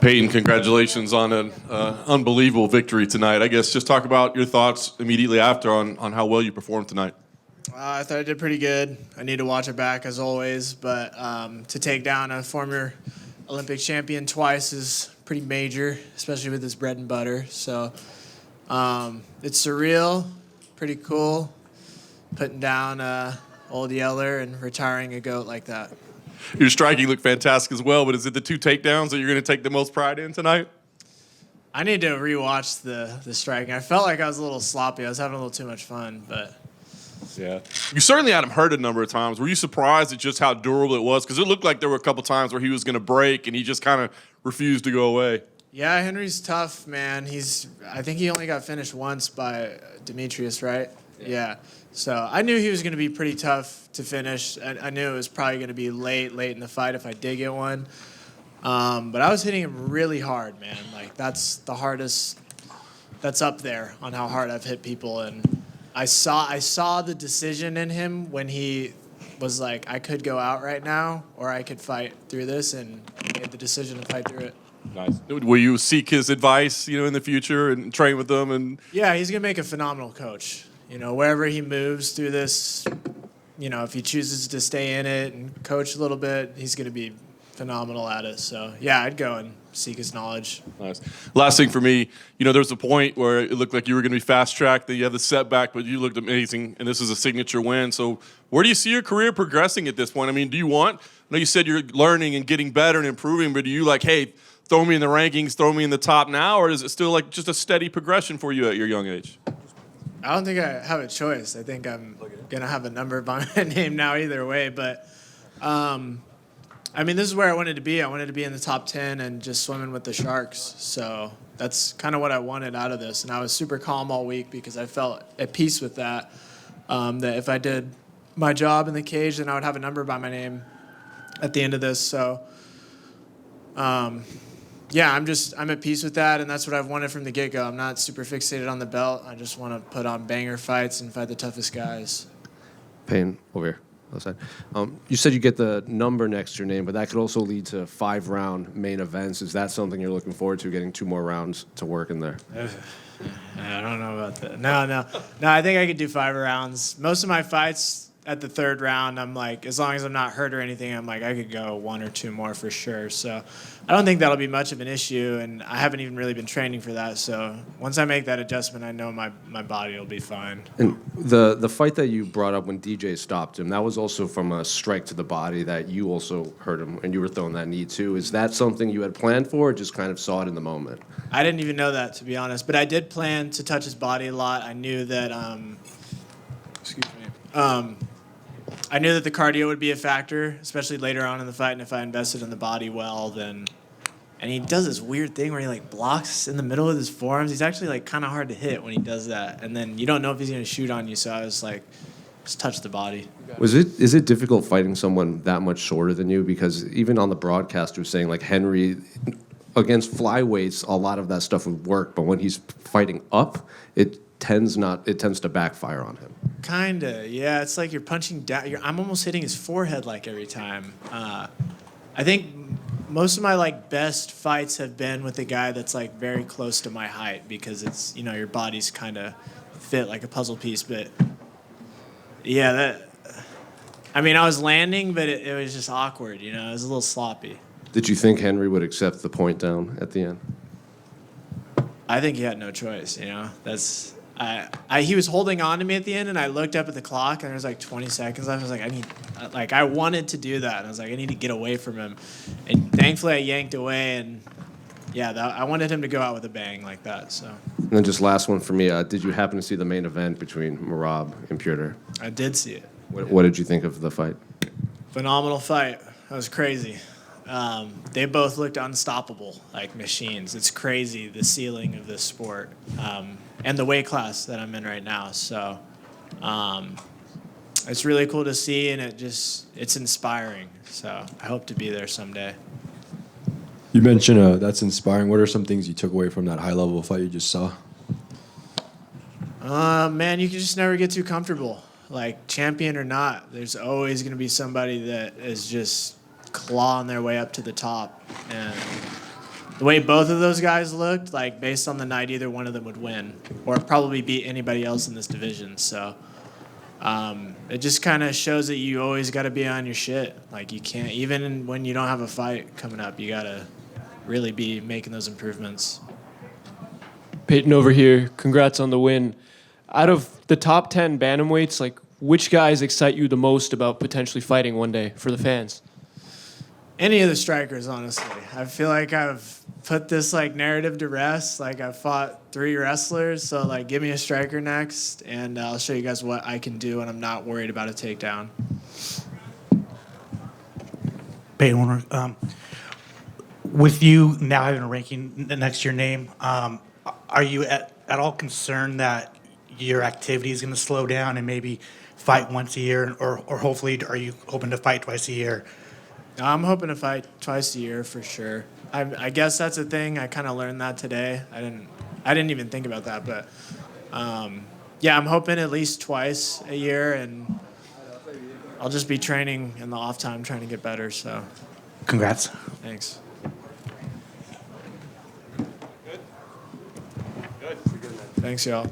Payton, congratulations on an unbelievable victory tonight. I guess just talk about your thoughts immediately after on how well you performed tonight. I thought I did pretty good. I need to watch it back as always, but to take down a former Olympic champion twice is pretty major, especially with his bread and butter. So it's surreal, pretty cool, putting down old Yeller and retiring a GOAT like that. Your striking looked fantastic as well, but is it the two takedowns that you're going to take the most pride in tonight? I need to rewatch the striking. I felt like I was a little sloppy. I was having a little too much fun, but... Yeah. You certainly had him hurt a number of times. Were you surprised at just how durable it was? Because it looked like there were a couple times where he was going to break, and he just kind of refused to go away. Yeah, Henry's tough, man. I think he only got finished once by Demetrius, right? Yeah. So I knew he was going to be pretty tough to finish. I knew it was probably going to be late in the fight if I did get one. But I was hitting him really hard, man. Like, that's the hardest. That's up there on how hard I've hit people. And I saw the decision in him when he was like, I could go out right now or I could fight through this, and he made the decision to fight through it. Nice. Will you seek his advice, in the future and train with him? And yeah, he's going to make a phenomenal coach. Wherever he moves through this, if he chooses to stay in it and coach a little bit, he's going to be phenomenal at it. So, yeah, I'd go and seek his knowledge. Nice. Last thing for me, there was a point where it looked like you were going to be fast-tracked, that you had the setback, but you looked amazing, and this is a signature win. So where do you see your career progressing at this point? I mean, I know you said you're learning and getting better and improving, but do you hey, throw me in the rankings, throw me in the top now, or is it still just a steady progression for you at your young age? I don't think I have a choice. I think I'm going to have a number by my name now either way. But, this is where I wanted to be. I wanted to be in the top 10 and just swimming with the sharks. So that's kind of what I wanted out of this. And I was super calm all week because I felt at peace with that, that if I did my job in the cage, then I would have a number by my name at the end of this. So, yeah, I'm at peace with that, and that's what I've wanted from the get-go. I'm not super fixated on the belt. I just want to put on banger fights and fight the toughest guys. Payton, over here, other side. You said you get the number next to your name, but that could also lead to 5-round main events. Is that something you're looking forward to, getting 2 more rounds to work in there? I don't know about that. No, I think I could do 5 rounds. Most of my fights at the 3rd round, I'm like, as long as I'm not hurt or anything, I'm like, I could go 1 or 2 more for sure. So I don't think that'll be much of an issue, and I haven't even really been training for that. So once I make that adjustment, I know my body will be fine. And the fight that you brought up when DJ stopped him, that was also from a strike to the body that you also hurt him, and you were throwing that knee too. Is that something you had planned for, or just kind of saw it in the moment? I didn't even know that, to be honest, but I did plan to touch his body a lot. I knew that, I knew that the cardio would be a factor, especially later on in the fight, and if I invested in the body well, then... And he does this weird thing where he, blocks in the middle of his forearms. He's actually, kind of hard to hit when he does that. And then you don't know if he's going to shoot on you, so I was like, just touch the body. Is it difficult fighting someone that much shorter than you? Because even on the broadcast, you're saying, Henry, against flyweights, a lot of that stuff would work, but when he's fighting up, it tends to backfire on him. Kinda, yeah. It's like you're punching down. I'm almost hitting his forehead every time. I think most of my best fights have been with a guy that's very close to my height, because it's your body's kind of fit like a puzzle piece. But yeah, I was landing, but it was just awkward. It was a little sloppy. Did you think Henry would accept the point down at the end? I think he had no choice. He was holding on to me at the end, and I looked up at the clock, and there was 20 seconds left. I was like, I wanted to do that. And I was like, I need to get away from him. And thankfully, I yanked away, and yeah, I wanted him to go out with a bang like that. So. And then just last one for me. Did you happen to see the main event between Merab and Purter? I did see it. What did you think of the fight? Phenomenal fight. That was crazy. They both looked unstoppable, like machines. It's crazy, the ceiling of this sport. And the weight class that I'm in right now. So it's really cool to see, and it's inspiring. So I hope to be there someday. You mentioned that's inspiring. What are some things you took away from that high-level fight you just saw? Man, you can just never get too comfortable. Champion or not, there's always going to be somebody that is just clawing their way up to the top. And the way both of those guys looked, like based on the night, either one of them would win or probably beat anybody else in this division. So it just kind of shows that you always got to be on your shit. Like you can't, even when you don't have a fight coming up, you got to really be making those improvements. Payton over here, congrats on the win. Out of the top 10 bantamweights, like which guys excite you the most about potentially fighting one day for the fans? Any of the strikers, honestly. I feel like I've put this like narrative to rest. Like I've fought 3 wrestlers, so like give me a striker next, and I'll show you guys what I can do, and I'm not worried about a takedown. Payton, with you now having a ranking next to your name, are you at all concerned that your activity is going to slow down and maybe fight once a year, or hopefully are you hoping to fight twice a year? I'm hoping to fight twice a year for sure. I guess that's a thing. I kind of learned that today. I didn't even think about that, but yeah, I'm hoping at least twice a year, and I'll just be training in the off time, trying to get better. So, Congrats. thanks. Thanks, y'all.